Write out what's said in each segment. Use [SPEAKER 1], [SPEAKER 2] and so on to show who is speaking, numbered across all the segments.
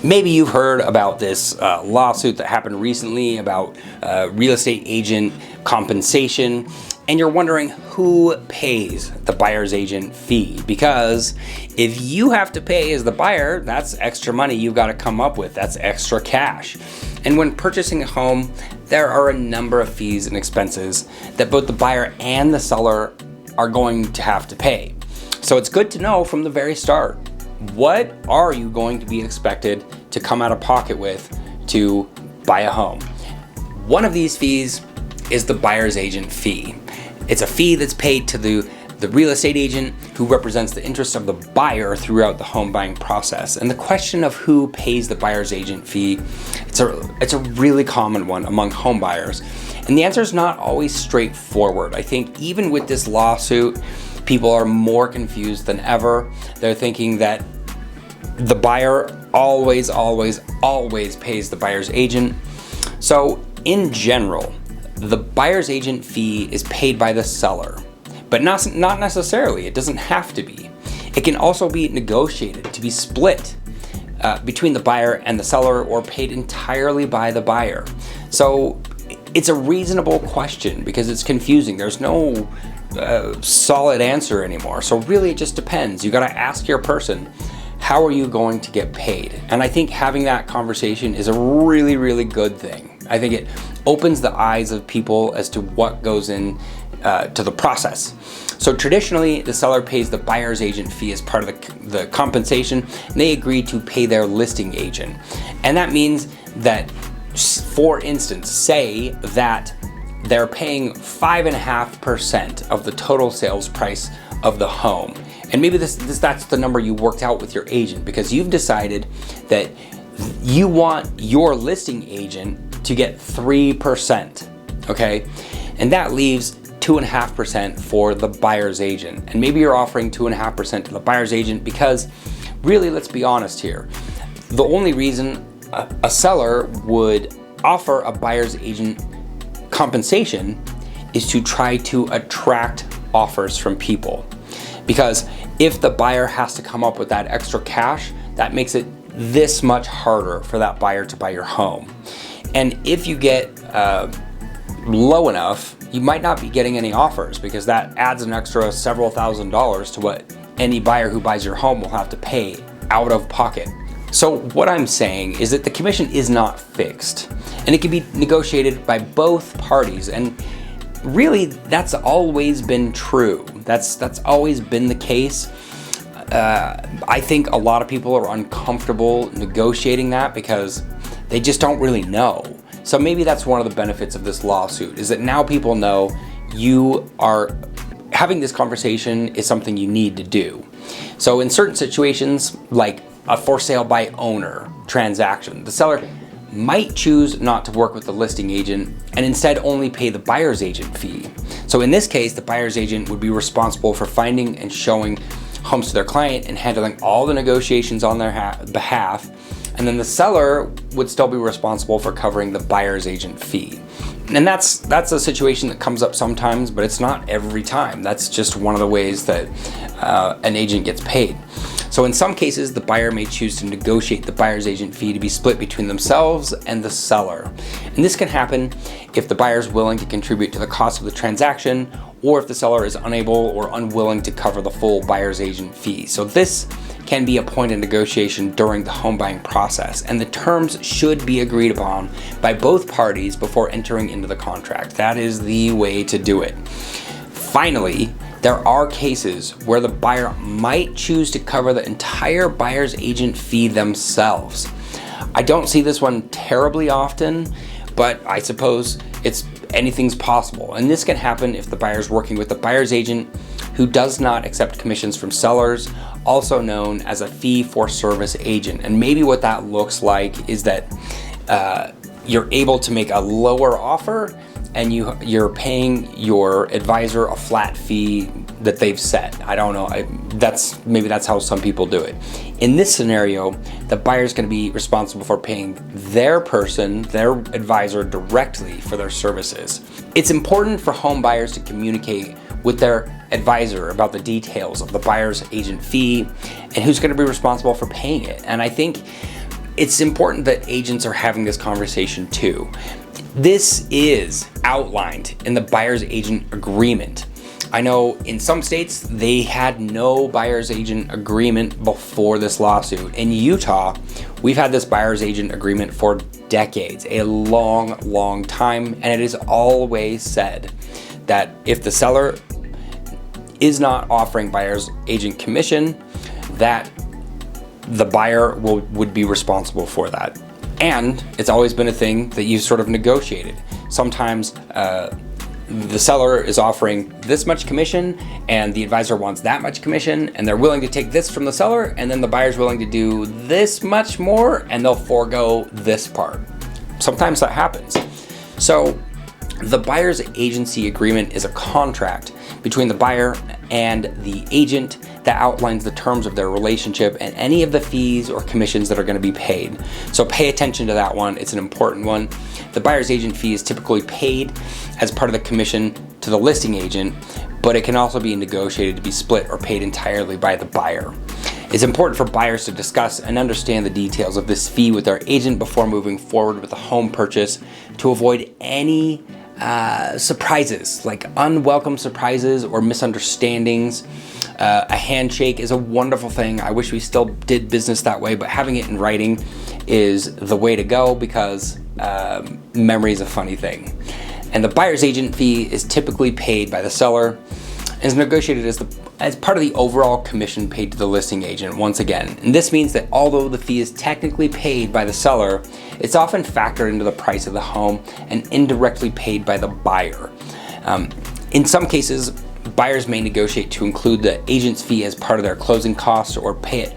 [SPEAKER 1] Maybe you've heard about this lawsuit that happened recently about real estate agent compensation, and you're wondering who pays the buyer's agent fee, because if you have to pay as the buyer, that's extra money you've got to come up with. That's extra cash. And when purchasing a home, there are a number of fees and expenses that both the buyer and the seller are going to have to pay. So it's good to know from the very start, what are you going to be expected to come out of pocket with to buy a home? One of these fees is the buyer's agent fee. It's a fee that's paid to the real estate agent who represents the interests of the buyer throughout the home buying process. And the question of who pays the buyer's agent fee, it's a really common one among home buyers. And the answer is not always straightforward. I think even with this lawsuit, people are more confused than ever. They're thinking that the buyer always pays the buyer's agent. So in general, the buyer's agent fee is paid by the seller, but not necessarily. It doesn't have to be. It can also be negotiated to be split between the buyer and the seller, or paid entirely by the buyer. So it's a reasonable question because it's confusing. There's no solid answer anymore. So really it just depends. You got to ask your person, how are you going to get paid? And I think having that conversation is a really, really good thing. I think it opens the eyes of people as to what goes in to the process. So traditionally, the seller pays the buyer's agent fee as part of the compensation, and they agree to pay their listing agent. And that means that, for instance, say that they're paying 5.5% of the total sales price of the home. And maybe that's the number you worked out with your agent, because you've decided that you want your listing agent to get 3%, okay? And that leaves 2.5% for the buyer's agent. And maybe you're offering 2.5% to the buyer's agent because, really, let's be honest here, the only reason a seller would offer a buyer's agent compensation is to try to attract offers from people. Because if the buyer has to come up with that extra cash, that makes it this much harder for that buyer to buy your home. And if you get low enough, you might not be getting any offers, because that adds an extra several $1,000s to what any buyer who buys your home will have to pay out of pocket. So what I'm saying is that the commission is not fixed, and it can be negotiated by both parties. And really, that's always been true. That's always been the case. I think a lot of people are uncomfortable negotiating that because they just don't really know. So maybe that's one of the benefits of this lawsuit, is that now people know you are having this conversation is something you need to do. So in certain situations, like a for sale by owner transaction, the seller might choose not to work with the listing agent and instead only pay the buyer's agent fee. So in this case, the buyer's agent would be responsible for finding and showing homes to their client and handling all the negotiations on their behalf. And then the seller would still be responsible for covering the buyer's agent fee. And that's a situation that comes up sometimes, but it's not every time. That's just one of the ways that an agent gets paid. So in some cases, the buyer may choose to negotiate the buyer's agent fee to be split between themselves and the seller. And this can happen if the buyer is willing to contribute to the cost of the transaction, or if the seller is unable or unwilling to cover the full buyer's agent fee. So this can be a point of negotiation during the home buying process, and the terms should be agreed upon by both parties before entering into the contract. That is the way to do it. Finally, there are cases where the buyer might choose to cover the entire buyer's agent fee themselves. I don't see this one terribly often, but I suppose anything's possible. And this can happen if the buyer is working with a buyer's agent who does not accept commissions from sellers, also known as a fee-for-service agent. And maybe what that looks like is that you're able to make a lower offer, and you're paying your advisor a flat fee that they've set. I don't know. Maybe that's how some people do it. In this scenario, the buyer's going to be responsible for paying their advisor directly for their services. It's important for home buyers to communicate with their advisor about the details of the buyer's agent fee and who's going to be responsible for paying it. And I think it's important that agents are having this conversation too. This is outlined in the buyer's agent agreement. I know in some states they had no buyer's agent agreement before this lawsuit. In Utah, we've had this buyer's agent agreement for decades, a long time, and it is always said that if the seller is not offering buyer's agent commission, that the buyer would be responsible for that. And it's always been a thing that you've sort of negotiated. Sometimes the seller is offering this much commission and the advisor wants that much commission, and they're willing to take this from the seller, and then the buyer's willing to do this much more and they'll forego this part. Sometimes that happens. So the buyer's agency agreement is a contract between the buyer and the agent that outlines the terms of their relationship and any of the fees or commissions that are going to be paid. So pay attention to that one. It's an important one. The buyer's agent fee is typically paid as part of the commission to the listing agent, but it can also be negotiated to be split or paid entirely by the buyer. It's important for buyers to discuss and understand the details of this fee with their agent before moving forward with a home purchase to avoid any surprises, like unwelcome surprises or misunderstandings. A handshake is a wonderful thing. I wish we still did business that way, but having it in writing is the way to go because memory is a funny thing. And the buyer's agent fee is typically paid by the seller and is negotiated as part of the overall commission paid to the listing agent once again. And this means that although the fee is technically paid by the seller, it's often factored into the price of the home and indirectly paid by the buyer. In some cases, buyers may negotiate to include the agent's fee as part of their closing costs or pay it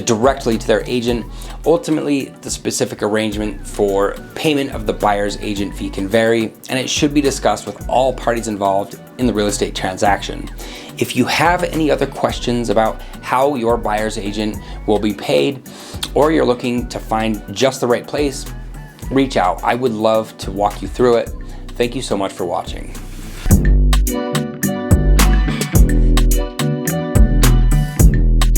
[SPEAKER 1] directly to their agent. Ultimately, the specific arrangement for payment of the buyer's agent fee can vary, and it should be discussed with all parties involved in the real estate transaction. If you have any other questions about how your buyer's agent will be paid, or you're looking to find just the right place, reach out. I would love to walk you through it. Thank you so much for watching.